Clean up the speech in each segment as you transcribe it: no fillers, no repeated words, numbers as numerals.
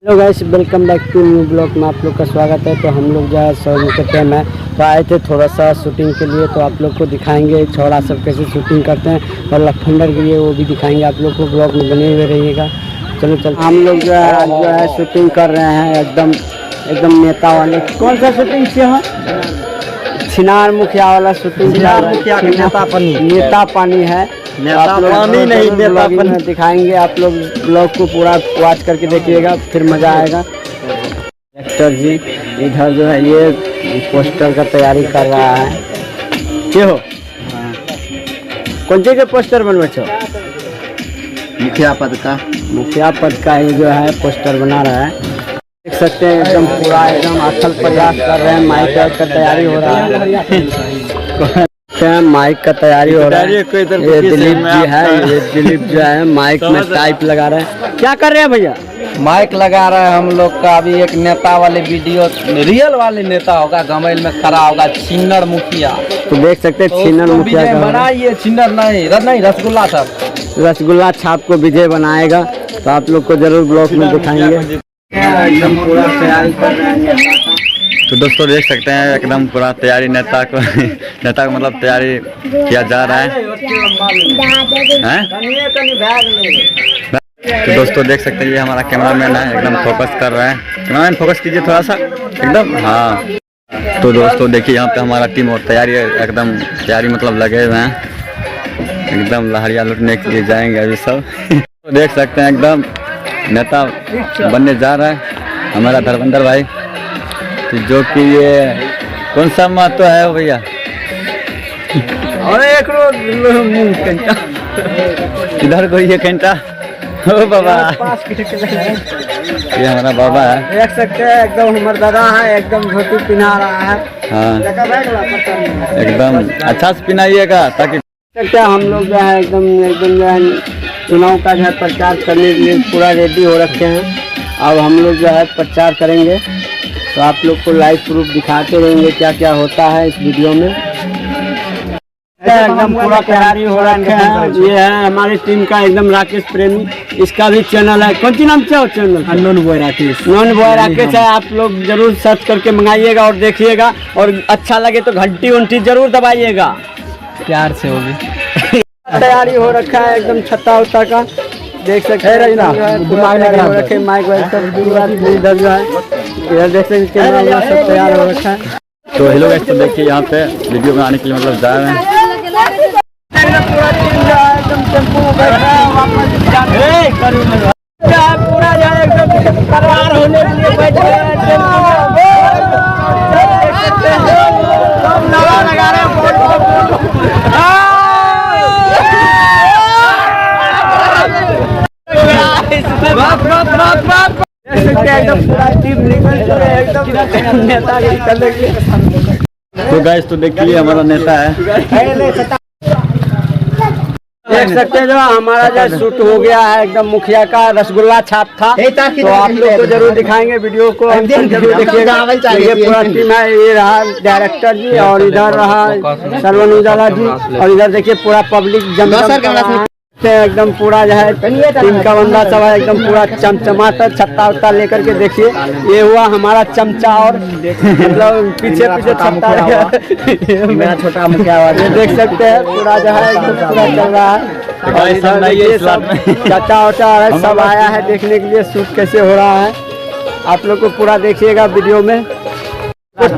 Hello guys, welcome back to new blog में आप लोग का स्वागत है। तो हम लोग जो है शो के टाइम है तो आए थे थोड़ा सा शूटिंग के लिए। तो आप लोग को दिखाएंगे छोरा सब कैसे शूटिंग करते हैं और लफंडर के लिए वो भी दिखाएंगे आप लोग को। ब्लॉग में बने हुए रहिएगा। चलो हम लोग जो है शूटिंग कर रहे हैं एकदम नेता वाले। कौन सा शूटिंग किया है? छिनार मुखिया वाला शूटिंग। नेता पानी है, पानी नहीं नेता पानी दिखाएंगे। आप लोग ब्लॉग को पूरा वॉच करके देखिएगा, फिर मजा आएगा। एक्टर जी इधर जो है ये पोस्टर का तैयारी कर रहा है। क्यों हो? कौन सी के पोस्टर बनवे छो? मुखिया पद का ही जो है पोस्टर बना रहा है। देख सकते हैं एकदम पूरा अथल प्रयास कर रहे हैं। माइक का तैयारी हो रहा है। माइक का तैयारी हो रहा है। ये दिलीप जी है, ये दिलीप जो है माइक में टाइप लगा रहे हैं। क्या कर रहे हैं भैया? माइक लगा रहा है हम लोग का। अभी एक नेता वाले वीडियो, रियल वाले नेता होगा, गमेल में खड़ा होगा, छिन्नर मुखिया। तो देख सकते हैं छिन्नर मुखिया का बनाइए। छिन्नर नहीं रसगुल्ला छाप, रसगुल्ला छाप को विजय बनाएगा। तो आप लोग को जरूर ब्लॉग में दिखाएंगे। एकदम पूरा तैयारी कर रहे हैं। तो दोस्तों देख सकते हैं एकदम पूरा तैयारी नेता को मतलब तैयारी किया जा रहा है। तो दोस्तों देख सकते हैं ये हमारा कैमरामैन है, एकदम फोकस कर रहा है। कैमरामैन फोकस कीजिए थोड़ा सा एकदम। हाँ तो दोस्तों देखिए यहाँ पे हमारा टीम और तैयारी मतलब लगे हुए हैं। एकदम लहरिया लुटने के लिए जाएंगे अभी सब। तो देख सकते हैं एकदम नेता बनने जा रहा है हमारा धर्मेंद्र भाई। तो जो कि ये कौन सा महत्व है भैया? और एक इधर को ये घंटा ओ बाबा, ये हमारा बाबा है। देख सकते हैं एकदम हमारा दादा है, एकदम धोती पहना रहा है। हाँ एकदम अच्छा से पहनाइएगा ताकि सकते हैं। हम लोग जो है एकदम जो है चुनाव का जो है प्रचार करने के लिए पूरा रेडी हो रखे हैं। अब हम लोग जो है प्रचार करेंगे तो आप लोग को लाइव प्रूफ दिखाते रहेंगे क्या क्या होता है इस वीडियो में। एकदम पूरा तैयारी हो रखे हैं। ये है हमारी टीम का एकदम राकेश प्रेमी, इसका भी चैनल है। कौन सी नाम से चैनल? नॉन बॉय राकेश है। आप लोग जरूर सर्च करके मंगाइएगा और देखिएगा, और अच्छा लगे तो घंटी उंटी जरूर दबाइएगा। प्यार से होगी। तैयारी हो रखा है एकदम छत्ता उत्ता का। देख सकते हैं रखे माइक वाइक सब इधर जो है, इधर देख सकते कैमरा सब तैयार हो रखा है। तो हेलो गाइस, तो देखिए यहाँ पे वीडियो बनाने के लिए मतलब जा रहे हैं। पूरा टीम जो है एकदम टेम्पो पूरा जो है एकदम तैयार होने के लिए बैठे हैं। लगा रहे तो गाइस तो देखिए हमारा नेता है। देख सकते हैं जो हमारा जो शूट हो गया है एकदम मुखिया का रसगुल्ला छाप था। तो आप लोग को जरूर दिखाएंगे वीडियो को, जरूर देखिएगा। ये पूरा टीम है, ये रहा डायरेक्टर जी, और इधर रहा सरवन उजाला जी, और इधर देखिए पूरा पब्लिक जम एकदम पूरा जो है टीम का बंदा सब है एकदम पूरा चमचमाता छत्ता उत्ता लेकर के। देखिए ये हुआ हमारा चमचा, और मतलब पीछे छत्ता मेरा छोटा मुखिया वाले। देख सकते हैं पूरा जो है एकदम पूरा चल रहा है। और इधर ये सब चाचा वाचा है, सब आया है देखने के लिए शूट कैसे हो रहा है। आप लोग को पूरा देखिएगा वीडियो में। हर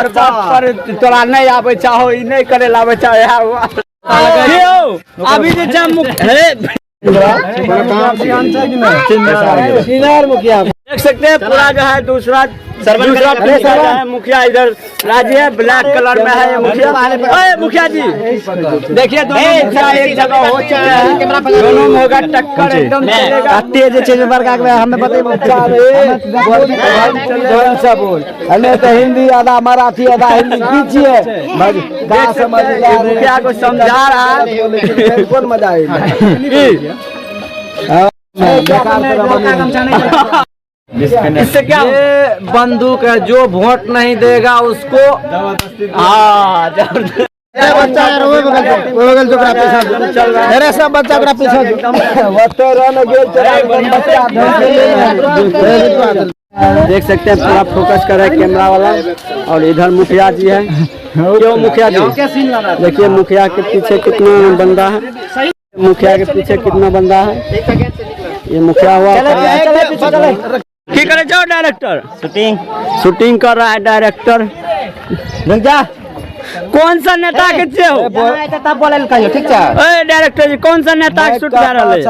बात पर तोरा नहीं आवे चाहो, ई नहीं करे लावे चाहो। अभी मुखिया देख सकते हैं पूरा जो है दूसरा मुखिया इधर राजी है, ब्लैक कलर में है ये मुखिया। मुखिया जी देखिए दोनों मुखिया एक जगह हो चुके हैं, दोनों में होगा टक्कर एकदम चलेगा। हमें हमें तो हिंदी आधा मराठी आधा हिंदी कीजिए। मुखिया को समझा रहा है, कौन मजा आएगा। इससे क्या बंदूक है, जो वोट नहीं देगा उसको जबरदस्ती बच्चा यार वो बगल जो पीछे चल रहा है, सब बच्चा करा पीछे देख सकते हैं पूरा फोकस कर रहा है कैमरा वाला। और इधर मुखिया जी है। क्यों मुखिया जी, देखिए मुखिया के पीछे कितना बंदा है, मुखिया के पीछे कितना बंदा है। ये मुखिया हुआ की करे जाओ डायरेक्टर शूटिंग कर रहा है डायरेक्टर। कौन सा नेता के हो ठीक है डायरेक्टर जी, कौन सा नेता का शूट कर रहा है?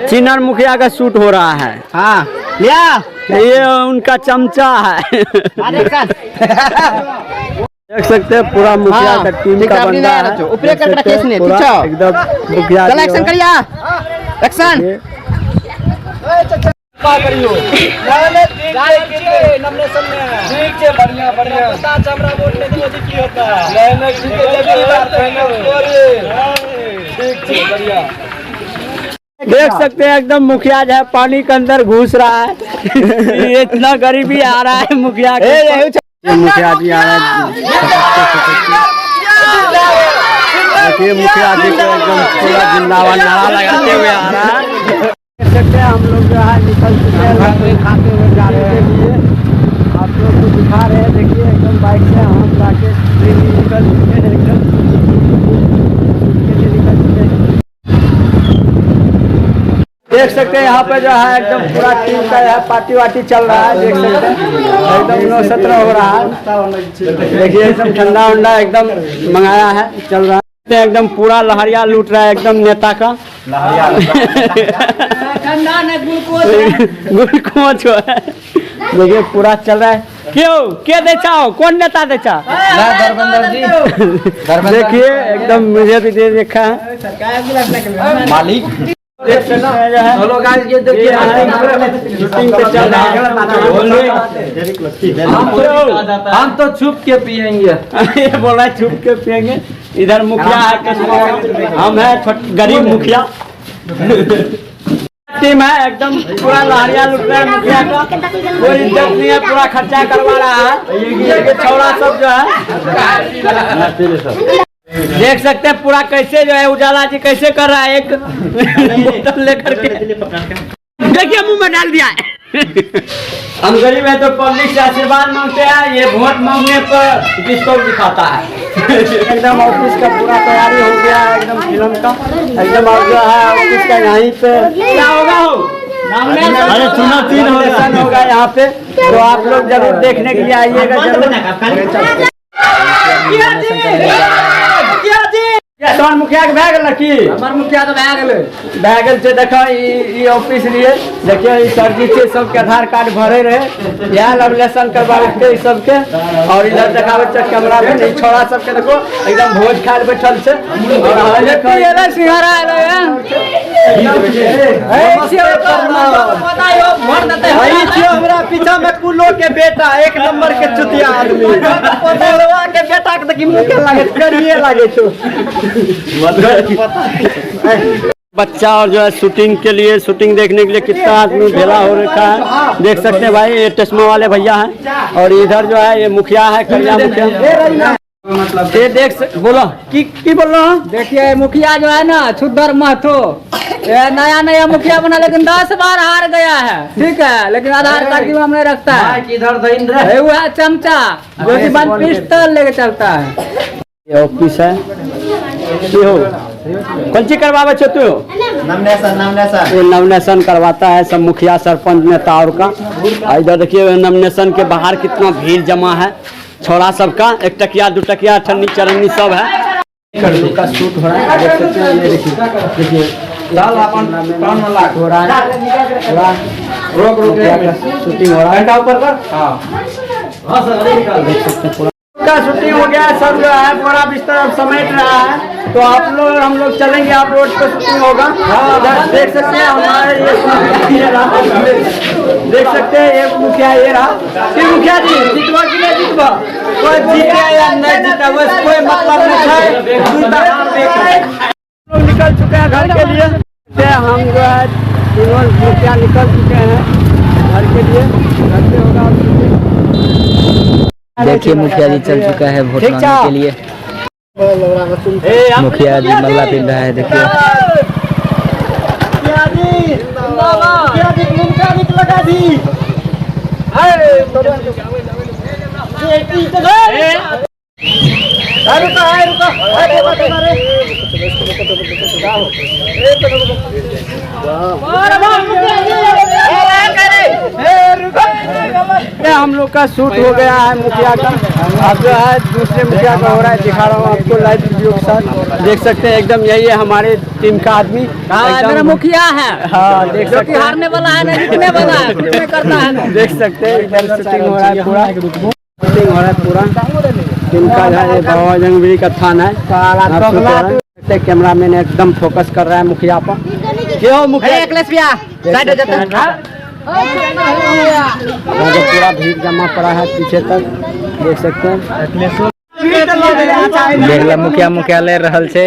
चिनर मुखिया का शूट हो रहा है। हाँ लिया ये उनका चमचा है। देख सकते हैं पूरा मुखिया का टीम का बंदा है। ऊपर कर रखे इसने, ठीक है एकदम मुखिया चल एक्शन करिया एक्शन करियो नॉमिनेशन में ठीक है, बढ़िया बढ़िया पता चमड़ा वोट में तो की होता है नहीं ठीक है बढ़िया। देख सकते हैं एकदम मुखिया जो है पानी के अंदर घुस रहा है। ये इतना गरीबी आ रहा है मुखिया के। मुखिया जी आ रहा है, देखिए मुखिया जी को एकदम पूरा जिंदाबाद नारा लगाते हुए आ रहा है। देख सकते हैं हम लोग जो है निकल चुके हैं खाते हुए जा रहे हैं। आप लोग को दिखा रहे हैं, देखिए एकदम बाइक से हम जाके निकल चुके हैं, एकदम निकल चुके हैं। देख सकते हैं यहाँ पे जो है एकदम पूरा टीम का है पार्टी वार्टी चल रहा है। देख सकते हैं एकदम 9-17 हो रहा है। देखिए एकदम ठंडा उंडा एकदम मंगाया है, चल रहा है एकदम पूरा लहरिया लूट रहा है एकदम नेता का। ग्लूकोज है, देखिए पूरा चल रहा है। क्यों क्या देचा हो, कौन नेता देचा? धर्मेंद्र जी देखिए एकदम मुझे भी दे देखा है मालिक। हेलो गाइस, ये देखिए शूटिंग पे चल रहा है। हम तो छुप के पियेंगे। ये बोल रहा है छुप के पियेंगे। इधर मुखिया है, हम है गरीब मुखिया। टीम है एकदम पूरा लहरिया लुट रहा है मुखिया का, कोई इज्जत नहीं है, पूरा खर्चा करवा रहा है। ये छौड़ा सब जो है देख सकते हैं पूरा कैसे जो है उजाला जी कैसे कर रहा है, एक बोतल लेकर के देखिए मुंह में डाल दिया है। हम गरीब है तो पब्लिक से आशीर्वाद मांगते हैं, ये वोट मांगने पर किसको दिखाता है। एकदम ऑफिस का पूरा तैयारी हो गया है एकदम फिल्म का, एकदम और जो है ऑफिस का यहीं पे क्या होगा अरे चुनाव होगा यहाँ पे, तो आप लोग जरूर देखने के लिए आइएगा जरूर। कौन मुखिया के भए गेल की? हमार मुखिया तो भए गेल छै। देखो ई ऑफिस लिए देखिए ई सरजी छै, सबके आधार कार्ड भरे रहे, यह नॉमिनेशन करवावे के सबके। और इधर देखावे छै कैमरा में, ई छोरा सबके देखो एकदम भोज खाए बैठल छै। और देखो ये सिंघारा आले है, हमरा पीछा में कुलो के बेटा एक नंबर के चुतिया आदमी पोलवा के बेटा के देखि मुंह के लागे करिए लागे छो। बच्चा और जो है शूटिंग के लिए, शूटिंग देखने के लिए कितना आदमी भेला हो रखा है। देख सकते हैं भाई, ये चश्मा वाले भैया हैं। और इधर जो है ये मुखिया है, करिया मुखिया। ये बोलो की बोल रहा हूँ। देखिए मुखिया जो है ना छुद्दर महतो, नया मुखिया बना, लेकिन 10 बार हार गया है, ठीक है, लेकिन आधार कार्ड की हमने रखता है। इधर वो है चमचा जो कि बंद पिस्तौल लेके चलता है। ये ऑफिस है, हो कौन सी करवावे छो तू? ये नॉमिनेशन करवाता है सब मुखिया सरपंच नेता और का। इधर देखिए नॉमिनेशन के बाहर कितना भीड़ जमा है छोड़ा सबका, 1 टकिया 2 टकिया ठन्नी चरन्नी सब है। का शूट हो रहा है, देख सकते हैं। ये देखिए हो रहा है, शूटिंग हो रहा है, ऊपर देख सकते हैं का शूटिंग हो गया। सब जो है पूरा बिस्तर अब समेट रहा है, तो आप लोग हम लोग चलेंगे, आप रोड पे शूटिंग होगा। देख सकते हैं हमारे ये रहा, देख सकते हैं ये मुखिया ये रहा। मुखिया जी जीतवा कि नहीं जीतवा, कोई जीते या नहीं जीता बस कोई मतलब नहीं है। लोग निकल चुके हैं घर के लिए, हम जो है तीनों मुखिया निकल चुके हैं घर के लिए। घर पे होगा देखिए मुखिया जी चल चुका है वोट मांगने के लिए। मुखिया जी मल्ला पिन रहा है, देखिए। हम लोग का शूट हो गया है मुखिया का। अब जो है दूसरे मुखिया का हो रहा है, दिखा रहा हूँ आपको लाइव वीडियो के साथ। देख सकते हैं एकदम यही है हमारे टीम का आदमी। मेरा मुखिया है। हाँ, देख जो सकते कि हैं। हारने वाला है ना, जीतने वाला है, कुछ नहीं करना है। देख सकते हैं इधर शूटिंग हो रहा है पूरा, शूटिंग हो रहा है पूरा। टीम का जो है बाबा जंगबीरी का थाना है। आप शूट हो रहा है। कैमरा मैन एकदम फोकस कर रहा है मुखिया पर। क्यों मुखिया पूरा भीड़ जमा पड़ा है पीछे तक, देख सकते हैं। देख लो मुखिया ले रहल छे।